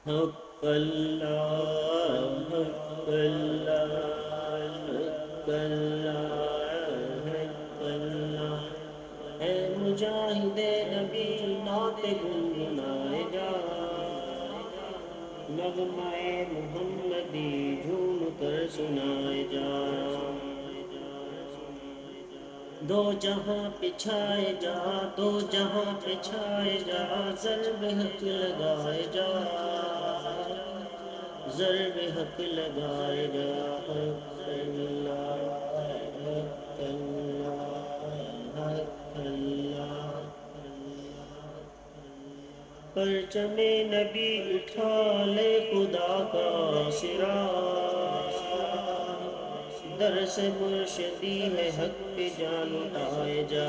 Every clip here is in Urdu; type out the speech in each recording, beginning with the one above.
حق اللہ حق اللہ حق اللہ حق اللہ۔ اے مجاہد نبی نعت گنگنائے جا، نغمہ محمدی جھوم کر سنائے جا۔ دو جہاں پچھائے جا، دو جہاں پچھائے جا، ضرب حق لگائے جا، ضرب حق لگائے جا۔ حق اللہ حق اللہ حق اللہ۔ پرچم نبی اٹھا لے خدا کا سراج، درس مرشدی ہے حق پہ جان اٹھائے جا،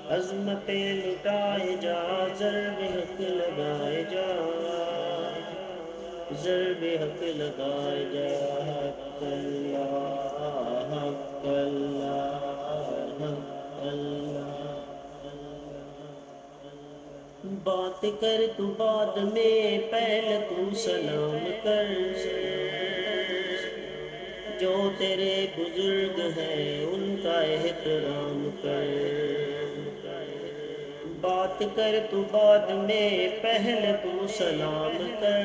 عظمتیں لٹائے جا، ضرب حق لگائے جا، ضرب حق لگائے جا۔ حق اللہ حق اللہ حق اللہ۔ بات کر تو بعد میں پہلے تو سلام کر، جو تیرے بزرگ ہیں ان کا احترام کر۔ بات کر تو بعد میں پہلے تو سلام کر،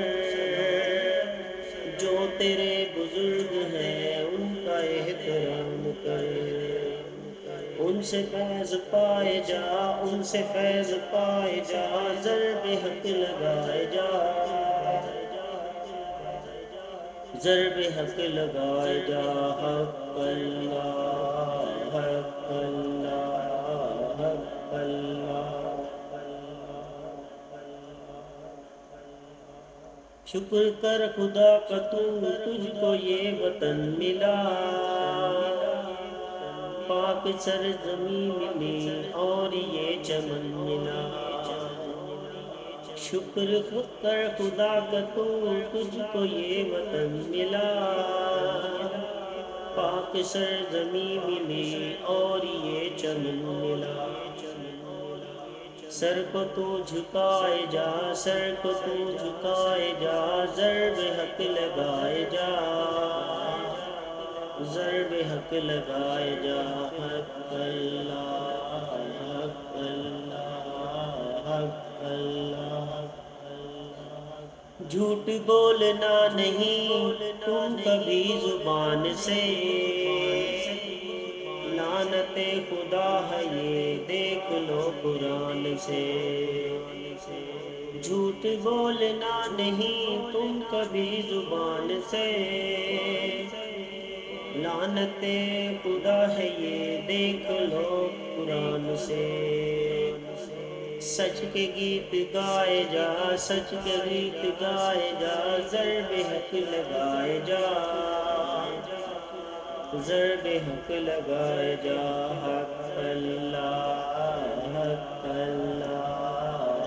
جو تیرے بزرگ ہیں ان کا احترام کر۔ ان سے فیض پائے جا، ان سے فیض پائے جا، ضرب حق لگائے جا، ضرب حق لگائے جا۔ حق اللہ حق اللہ حق اللہ۔ شکر کر خدا کا تجھ کو یہ وطن ملا، پاک سرزمین ملی اور یہ چمن ملا۔ شکر کر خدا کا تجھ کو یہ وطن ملا، پاک سرزمین ملی اور یہ چمن ملا۔ سر کو تو جھکائے جا، سر کو تو جھکائے جا، ضرب حق لگائے جا، ضرب حق لگائے جا۔ حق اللہ حق اللہ حق اللہ۔ جھوٹ بولنا نہیں تم کبھی زبان سے، لعنت خدا ہے یہ دیکھ لو قرآن سے۔ جھوٹ بولنا نہیں تم کبھی زبان سے، لعنت خدا ہے یہ دیکھ لو قرآن سے۔ سچ کے گیت گائے جا، سچ کے گیت گائے جا، ضرب حق لگائے جا، ضرب حق لگائے جا۔ حق اللہ حق اللہ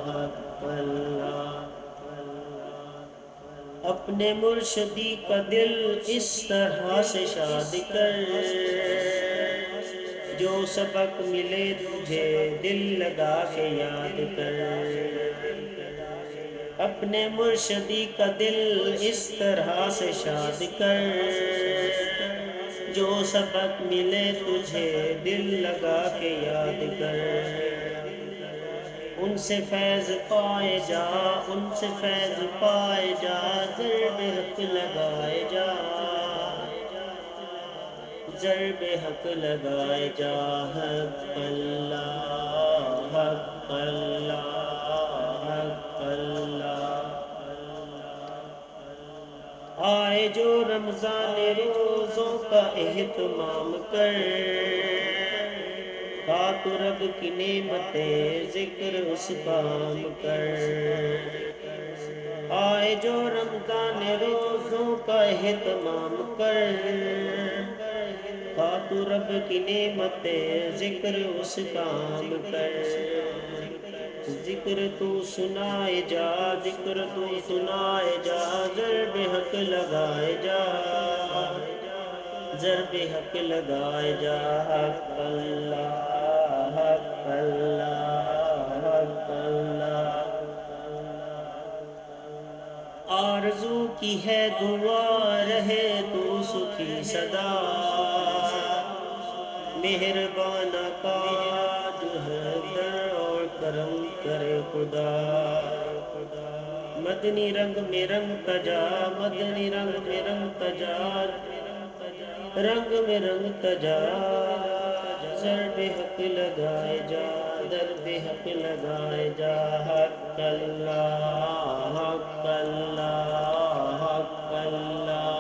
حق اللہ۔ اپنے مرشدی کا دل اس طرح سے شاد کر، جو سبق ملے تجھے دل لگا کے یاد کر۔ اپنے مرشدی کا دل اس طرح سے شاد کر، جو سبق ملے تجھے دل لگا کے یاد کر۔ ان سے فیض پائے جا، ان سے فیض پائے جا، ضرب حق لگائے جا، ضرب حق لگائے جا۔ حق اللہ حق اللہ حق اللہ۔ آئے جو رمضان روزوں کا اہتمام کر، خاک رب کی نعمتیں ذکر اس کام کر۔ آئے جو رمضان روزوں کا اہتمام کر، خاک رب کی نعمتیں ذکر اس کام کر۔ ذکر تو سنائے جا، ذکر تو سنائے جا، ضرب حق لگائے جا، ضرب حق لگائے جا۔ حق اللہ حق اللہ حق اللہ۔ آرزو کی ہے دعا رہے تو سکھی صدا، مہربان کا جو ہے در اور کرم کرے خدا۔ مدنی رنگ میں رنگ تجا، مدنی رنگ میں رنگ تجا، رنگ میں رنگ تجا، زر بے حق لگائے جا، در بے حق لگائے جا۔ حق اللہ، حق اللہ، حق اللہ۔